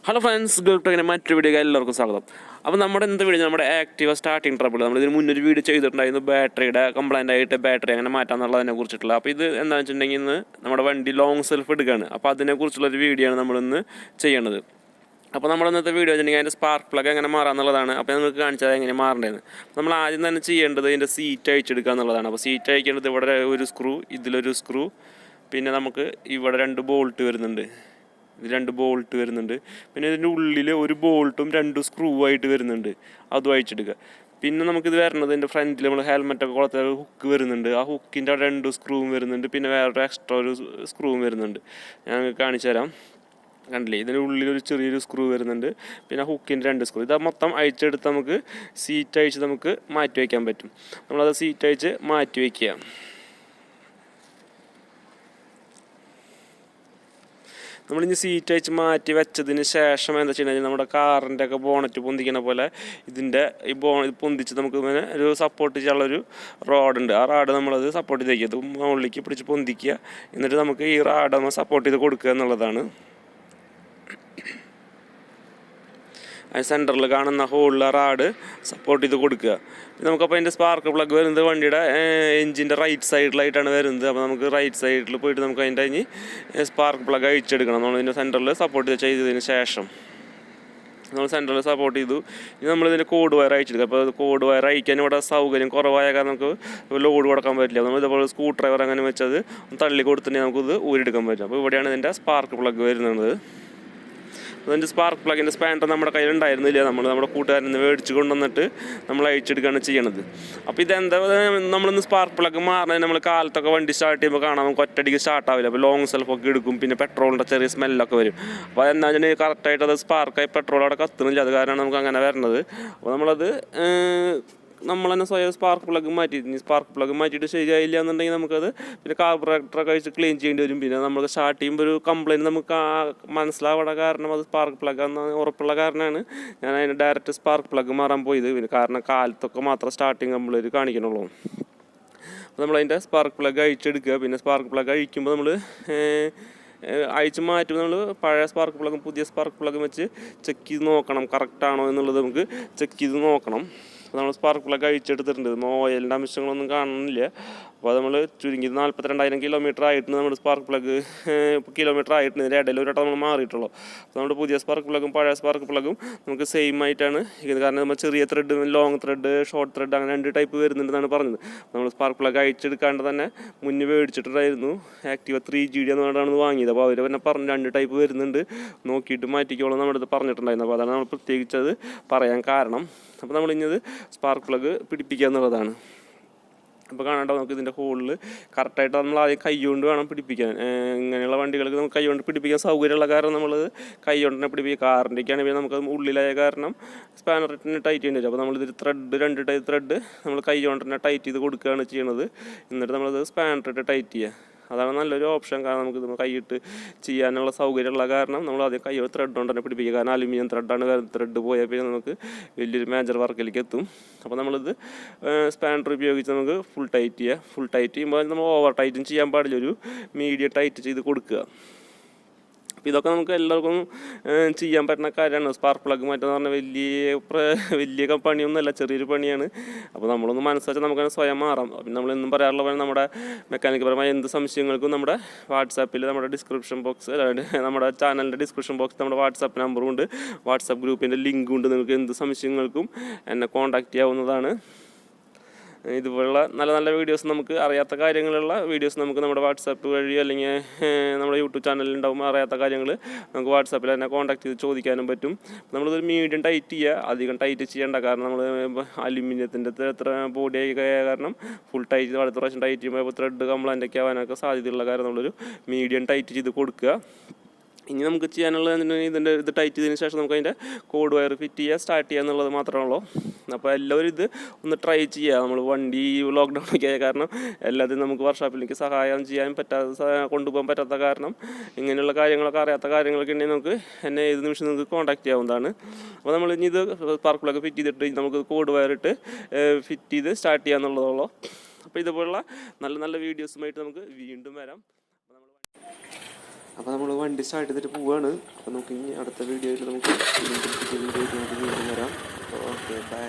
Hello friends, ഗൾഫിങ്ങനെ മറ്റൊരു video എല്ലാവർക്കും സ്വാഗതം. അപ്പോൾ നമ്മുടെ ഇന്നത്തെ വീഡിയോ നമ്മുടെ ആക്റ്റീവ സ്റ്റാർട്ടിങ് ട്രബിൾ. നമ്മളിതിന് മുന്നൊരു വീഡിയോ ചെയ്തിട്ടുണ്ടായിരുന്നു, ബാറ്ററിയുടെ കംപ്ലൈൻ്റ് ആയിട്ട് ബാറ്ററി അങ്ങനെ മാറ്റാമെന്നുള്ളതിനെ കുറിച്ചിട്ടുള്ള. അപ്പോൾ ഇത് എന്താണെന്ന് വെച്ചിട്ടുണ്ടെങ്കിൽ ഇന്ന് നമ്മുടെ വണ്ടി ലോങ് സെൽഫ് എടുക്കുകയാണ്. അപ്പോൾ അതിനെക്കുറിച്ചുള്ളൊരു വീഡിയോ ആണ് നമ്മളിന്ന് ചെയ്യണത്. അപ്പോൾ നമ്മുടെ ഇന്നത്തെ വീഡിയോ വെച്ചിട്ടുണ്ടെങ്കിൽ അതിൻ്റെ സ്പാർക്ക് പ്ലഗ് എങ്ങനെ മാറാമെന്നുള്ളതാണ്. അപ്പോൾ നിങ്ങൾക്ക് കാണിച്ചാൽ എങ്ങനെ മാറേണ്ടതെന്ന്. നമ്മൾ ആദ്യം തന്നെ ചെയ്യേണ്ടത് ഇതിൻ്റെ സീറ്റ് അഴിച്ചെടുക്കുക എന്നുള്ളതാണ്. അപ്പോൾ സീറ്റ് അഴിക്കേണ്ടത് ഇവിടെ ഒരു സ്ക്രൂ, ഇതിലൊരു സ്ക്രൂ, പിന്നെ നമുക്ക് ഇവിടെ 2 ബോൾട്ട് വരുന്നുണ്ട്. ഇത് 2 ബോൾട്ട് വരുന്നുണ്ട്. പിന്നെ ഇതിൻ്റെ ഉള്ളിൽ ഒരു ബോൾട്ടും 2 സ്ക്രൂ ആയിട്ട് വരുന്നുണ്ട്, അതും അഴിച്ചെടുക്കുക. പിന്നെ നമുക്കിത് വരുന്നത് ഇതിൻ്റെ ഫ്രണ്ടിൽ നമ്മൾ ഹെൽമെറ്റൊക്കെ കൊടുത്ത ഒരു ഹുക്ക് വരുന്നുണ്ട്. ആ ഹുക്കിൻ്റെ 2 സ്ക്രൂവും വരുന്നുണ്ട്. പിന്നെ വേറൊരു എക്സ്ട്രാ ഒരു സ്ക്രൂവും വരുന്നുണ്ട്. ഞാൻ കാണിച്ചു തരാം. കണ്ടില്ലേ, ഇതിൻ്റെ ഉള്ളിലൊരു ചെറിയൊരു സ്ക്രൂ വരുന്നുണ്ട്. പിന്നെ ഹുക്കിൻ്റെ 2 സ്ക്രൂ. ഇത് മൊത്തം അഴിച്ചെടുത്ത് നമുക്ക് സീറ്റ് അഴിച്ച് നമുക്ക് മാറ്റി വയ്ക്കാൻ പറ്റും. നമ്മളത് സീറ്റ് അഴിച്ച് മാറ്റി വയ്ക്കുക. നമ്മളിനി സീറ്റ് അയച്ച് മാറ്റി വെച്ചതിന് ശേഷം എന്താ വെച്ചിട്ടുണ്ടെങ്കിൽ നമ്മുടെ കാറിൻ്റെ ഒക്കെ ബോണറ്റ് പൊന്തിക്കണ പോലെ ഇതിൻ്റെ ഈ പൊന്തിച്ച് നമുക്ക് ഇങ്ങനെ ഒരു സപ്പോർട്ട് ചെയ്യാനുള്ളൊരു റോഡുണ്ട്. ആ റാഡ് നമ്മളത് സപ്പോർട്ട് ചെയ്ത് വയ്ക്കുക. ഇത് മുകളിലേക്ക് പിടിച്ച് പൊന്തിക്കുക. എന്നിട്ട് നമുക്ക് ഈ റാഡ് നമ്മൾ സപ്പോർട്ട് ചെയ്ത് കൊടുക്കുക എന്നുള്ളതാണ്. അതിന് സെൻറ്ററിൽ കാണുന്ന ഹോളിൽ റാഡ് സപ്പോർട്ട് ചെയ്ത് കൊടുക്കുക. നമുക്കപ്പോൾ അതിൻ്റെ സ്പാർക്ക് പ്ലഗ് വരുന്നത് വണ്ടിയുടെ എഞ്ചിൻ്റെ റൈറ്റ് സൈഡിലായിട്ടാണ് വരുന്നത്. അപ്പോൾ നമുക്ക് റൈറ്റ് സൈഡിൽ പോയിട്ട് നമുക്ക് അതിൻ്റെ കഴിഞ്ഞ് സ്പാർക്ക് പ്ലഗ് അഴിച്ചെടുക്കണം. നമ്മളതിൻ്റെ സെൻറ്ററിൽ സപ്പോർട്ട് ചെയ്തതിന് ശേഷം നമ്മൾ സെൻറ്ററിൽ സപ്പോർട്ട് ചെയ്തു. ഇനി നമ്മളിതിൻ്റെ കോഡ് വയർ അയച്ചെടുക്കുക. അപ്പോൾ കോഡ് വയർ അയക്കാൻ ഇവിടെ സൗകര്യം കുറവായ കാരണം നമുക്ക് ലോഡ് കൊടുക്കാൻ പറ്റില്ല. നമ്മൾ ഇതേപോലെ സ്ക്രൂ ഡ്രൈവർ അങ്ങനെ വെച്ചത് തള്ളി കൊടുത്തിട്ടുണ്ടെങ്കിൽ നമുക്കിത് ഊരിയെടുക്കാൻ പറ്റും. അപ്പോൾ ഇവിടെയാണ് ഇതിൻ്റെ സ്പാർക്ക് പ്ലഗ് വരുന്നത്. അതിൻ്റെ സ്പാർക്ക് പ്ലഗിൻ്റെ സ്പാനർ നമ്മുടെ കയ്യിലുണ്ടായിരുന്നില്ല. നമ്മുടെ കൂട്ടുകാരിൽ നിന്ന് മേടിച്ച് കൊണ്ടുവന്നിട്ട് നമ്മൾ അഴിച്ചെടുക്കുകയാണ് ചെയ്യണത്. അപ്പോൾ ഇതെന്താ, നമ്മളിന്ന് സ്പാർക്ക് പ്ലഗ് മാറുന്നത് നമ്മൾ കാലത്തൊക്കെ വണ്ടി സ്റ്റാർട്ട് ചെയ്യുമ്പോൾ കാണാം നമുക്ക് ഒറ്റയടിക്ക് സ്റ്റാർട്ടാവില്ല. അപ്പോൾ ലോങ് സെൽഫൊക്കെ എടുക്കും. പിന്നെ പെട്രോളിൻ്റെ ചെറിയ സ്മെല്ലൊക്കെ വരും. അപ്പോൾ അതെന്താ വെച്ചാൽ കറക്റ്റായിട്ട് അത് സ്പാർക്കായി പെട്രോൾ അവിടെ കത്തുന്നില്ല. അത് കാരണമാണ് നമുക്ക് അങ്ങനെ വരുന്നത്. അപ്പോൾ നമ്മളത് നമ്മൾ തന്നെ സ്വയം സ്പാർക്ക് പ്ലഗ് മാറ്റി. സ്പാർക്ക് പ്ലഗ് മാറ്റിയിട്ട് ശരിയായില്ല എന്നുണ്ടെങ്കിൽ നമുക്കത് പിന്നെ കാർബറേറ്ററൊക്കെ കഴിച്ച് ക്ലീൻ ചെയ്യേണ്ടി വരും. പിന്നെ നമ്മൾ സ്റ്റാർട്ട് ചെയ്യുമ്പോൾ ഒരു കംപ്ലയിൻറ്റ് നമുക്ക് മനസ്സിലാവണ കാരണം അത് സ്പാർക്ക് പ്ലഗ് എന്ന് ഉറപ്പുള്ള കാരണമാണ് ഞാൻ അതിന് ഡയറക്റ്റ് സ്പാർക്ക് പ്ലഗ് മാറാൻ പോയത്. പിന്നെ കാരണം കാലത്തൊക്കെ മാത്രം സ്റ്റാർട്ടിങ് കംപ്ലയിൻറ്റ് കാണിക്കണുള്ളൂ. അപ്പോൾ നമ്മളതിൻ്റെ സ്പാർക്ക് പ്ലഗ് അഴിച്ചെടുക്കുക. പിന്നെ സ്പാർക്ക് പ്ലഗ് അഴിക്കുമ്പോൾ നമ്മൾ അഴിച്ച് മാറ്റുമ്പോൾ നമ്മൾ പഴയ സ്പാർക്ക് പ്ലഗും പുതിയ സ്പാർക്ക് പ്ലഗും വെച്ച് ചെക്ക് ചെയ്ത് നോക്കണം, കറക്റ്റാണോ എന്നുള്ളത് നമുക്ക് ചെക്ക് ചെയ്ത് നോക്കണം. അപ്പോൾ നമ്മൾ സ്പാർക്ക് പ്ലഗ് അഴിച്ചെടുത്തിട്ടുണ്ട്. ഓയിലിൻ്റെ അംശങ്ങളൊന്നും കാണുന്നില്ല. അപ്പോൾ അത് നമ്മൾ ചുരുങ്ങി 42,000 കിലോമീറ്റർ ആയിട്ട് നമ്മൾ സ്പാർക്ക് പ്ലഗ് കിലോമീറ്റർ ആയിട്ട് ഇതിൻ്റെ ഇടയിൽ ഒരു വട്ടം നമ്മൾ മാറിയിട്ടുള്ളൂ. അപ്പോൾ നമ്മുടെ പുതിയ സ്പാർക്ക് പ്ലഗും പഴയ സ്പാർക്ക് പ്ലഗും നമുക്ക് സെയിം ആയിട്ടാണ് ഇത്. കാരണം നമ്മൾ ചെറിയ thread, long thread, short thread അങ്ങനെ 2 ടൈപ്പ് വരുന്നുണ്ടെന്നാണ് പറഞ്ഞത്. നമ്മൾ സ്പാർക്ക് പ്ലഗ് അഴിച്ചെടുക്കാണ്ട് തന്നെ മുന്നേ മേടിച്ചിട്ടുണ്ടായിരുന്നു. ആക്റ്റീവ 3GD എന്ന് പറഞ്ഞാണ് വാങ്ങിയത്. അപ്പോൾ അവർ തന്നെ പറഞ്ഞു 2 ടൈപ്പ് വരുന്നുണ്ട്, നോക്കിയിട്ട് മാറ്റിക്കോളാം നമ്മുടെ അടുത്ത് പറഞ്ഞിട്ടുണ്ടായിരുന്നു. അപ്പോൾ അതാണ് നമ്മൾ പ്രത്യേകിച്ചത് പറയാൻ കാരണം. അപ്പോൾ നമ്മളിഞ്ഞത് സ്പാർക്ക് പ്ലഗ് പിടിപ്പിക്കുക എന്നുള്ളതാണ്. അപ്പോൾ കാണാണ്ടോ, നമുക്ക് ഇതിൻ്റെ ഹോളിൽ കറക്റ്റായിട്ട് നമ്മൾ ആദ്യം കൈ കൊണ്ട് വേണം പിടിപ്പിക്കാൻ. ഇങ്ങനെയുള്ള വണ്ടികൾക്ക് നമുക്ക് കൈ കൊണ്ട് പിടിപ്പിക്കാൻ സൗകര്യമുള്ള കാരണം നമ്മളത് കൈ കൊണ്ട് തന്നെ പിടിപ്പിക്കുക. കാറിൻ്റെയൊക്കെ ആണെങ്കിൽ നമുക്ക് ഉള്ളിലായ കാരണം സ്പാനറിന് ടൈറ്റ് ചെയ്യേണ്ടി വരും. അപ്പോൾ നമ്മളിതിൽ ത്രെഡ് 2 ടൈപ്പ് ത്രെഡ് നമ്മൾ കൈ കൊണ്ട് തന്നെ ടൈറ്റ് ചെയ്ത് കൊടുക്കുകയാണ് ചെയ്യണത്. എന്നിട്ട് നമ്മളത് സ്പാനറിട്ട് ടൈറ്റ് ചെയ്യുക. അതാണ് നല്ലൊരു ഓപ്ഷൻ. കാരണം നമുക്ക് ഇത് കൈയിട്ട് ചെയ്യാനുള്ള സൗകര്യമുള്ള കാരണം നമ്മൾ ആദ്യം കൈ ത്രെഡ് കൊണ്ട് തന്നെ പിടിപ്പിക്കുക. കാരണം അലുമിനിയം ത്രെഡാണ്. ത്രെഡ് പോയാൽ പിന്നെ നമുക്ക് വലിയൊരു മേജർ വർക്കിലേക്ക് എത്തും. അപ്പോൾ നമ്മളിത് സ്പാനർ ഉപയോഗിച്ച് നമുക്ക് ഫുൾ ടൈറ്റ് ചെയ്യുക. ഫുൾ ടൈറ്റ് ചെയ്യുമ്പോൾ നമ്മൾ ഓവർ ടൈറ്റും ചെയ്യാൻ പാടില്ല, ഒരു മീഡിയം ടൈറ്റ് ചെയ്ത് കൊടുക്കുക. അപ്പോൾ ഇതൊക്കെ നമുക്ക് എല്ലാവർക്കും ചെയ്യാൻ പറ്റുന്ന കാര്യമാണ്. സ്പാർക്ക് പ്ലഗ് മാറ്റുക എന്ന് പറഞ്ഞാൽ വലിയ പണിയൊന്നുമല്ല, ചെറിയൊരു പണിയാണ്. അപ്പോൾ നമ്മളൊന്ന് മനസ്സുവെച്ചാൽ നമുക്കത് സ്വയം മാറാം. പിന്നെ നമ്മളെന്നും പറയാറുള്ള പോലെ നമ്മുടെ മെക്കാനിക് പരമായ എന്ത് സംശയങ്ങൾക്കും നമ്മുടെ വാട്സാപ്പിൽ നമ്മുടെ ഡിസ്ക്രിപ്ഷൻ ബോക്സ്, നമ്മുടെ ചാനലിൻ്റെ ഡിസ്ക്രിപ്ഷൻ ബോക്സ് നമ്മുടെ വാട്സാപ്പ് നമ്പറും ഉണ്ട്, വാട്സാപ്പ് ഗ്രൂപ്പിൻ്റെ ലിങ്കും ഉണ്ട്. നിങ്ങൾക്ക് എന്ത് സംശയങ്ങൾക്കും എന്നെ കോൺടാക്റ്റ് ചെയ്യാവുന്നതാണ്. ഇതുപോലുള്ള നല്ല നല്ല വീഡിയോസ്, നമുക്ക് അറിയാത്ത കാര്യങ്ങളുള്ള വീഡിയോസ് നമുക്ക് നമ്മുടെ വാട്സാപ്പ് വഴി അല്ലെങ്കിൽ നമ്മുടെ യൂട്യൂബ് ചാനലിലുണ്ടാകുമ്പോൾ അറിയാത്ത കാര്യങ്ങൾ നമുക്ക് വാട്സാപ്പിൽ തന്നെ കോൺടാക്ട് ചെയ്ത് ചോദിക്കാനും പറ്റും. നമ്മളിതൊരു മീഡിയം ടൈറ്റ് ചെയ്യുക, അധികം ടൈറ്റ് ചെയ്യേണ്ട. കാരണം നമ്മൾ അലുമിനിയത്തിൻ്റെ എത്ര ബോഡി ആയി കാരണം ഫുൾ ടൈറ്റ് അടുത്ത പ്രാവശ്യം ടൈറ്റ് ചെയ്യുമ്പോൾ ത്രെഡ് കംപ്ലൈൻ്റൊക്കെ ആവാനൊക്കെ സാധ്യതയുള്ള കാരണം നമ്മളൊരു മീഡിയം ടൈറ്റ് ചെയ്ത് കൊടുക്കുക. ഇനി നമുക്ക് ചെയ്യാനുള്ള ഇതിൻ്റെ ഇത് ടൈറ്റ് ചെയ്തതിന് ശേഷം നമുക്ക് അതിൻ്റെ കോഡ് വയർ ഫിറ്റ് ചെയ്യുക, സ്റ്റാർട്ട് ചെയ്യുക എന്നുള്ളത് മാത്രമേ ഉള്ളൂ. അപ്പോൾ എല്ലാവരും ഇത് ഒന്ന് ട്രൈ ചെയ്യുക. നമ്മൾ വണ്ടി ലോക്ക്ഡൗൺ ഒക്കെ ആയ കാരണം എല്ലാത്തിനും നമുക്ക് വർക്ക്ഷോപ്പിലേക്ക് സഹായം ചെയ്യാൻ കൊണ്ടുപോകാൻ പറ്റാത്ത കാരണം ഇങ്ങനെയുള്ള കാര്യങ്ങളൊക്കെ അറിയാത്ത കാര്യങ്ങളൊക്കെ ഉണ്ടെങ്കിൽ നമുക്ക് എന്നെ ഏത് നിമിഷം നിങ്ങൾക്ക് കോൺടാക്ട് ചെയ്യാവുന്നതാണ്. അപ്പോൾ നമ്മൾ ഇനി ഇത് സ്പാർക്ക് പ്ലഗ് ഫിറ്റ് ചെയ്തിട്ട് നമുക്ക് കോഡ് വയറിട്ട് ഫിറ്റ് ചെയ്ത് സ്റ്റാർട്ട് ചെയ്യുക എന്നുള്ളതുള്ളൂ. അപ്പോൾ ഇതുപോലുള്ള നല്ല നല്ല വീഡിയോസുമായിട്ട് നമുക്ക് വീണ്ടും വരാം. അപ്പോൾ നമ്മൾ വണ്ടി സ്റ്റാർട്ട് ചെയ്തിട്ട് പോവുകയാണ്. അപ്പോൾ നമുക്ക് ഇനി അടുത്ത വീഡിയോയിൽ നമുക്ക് വീണ്ടും വരാം. Okay, by.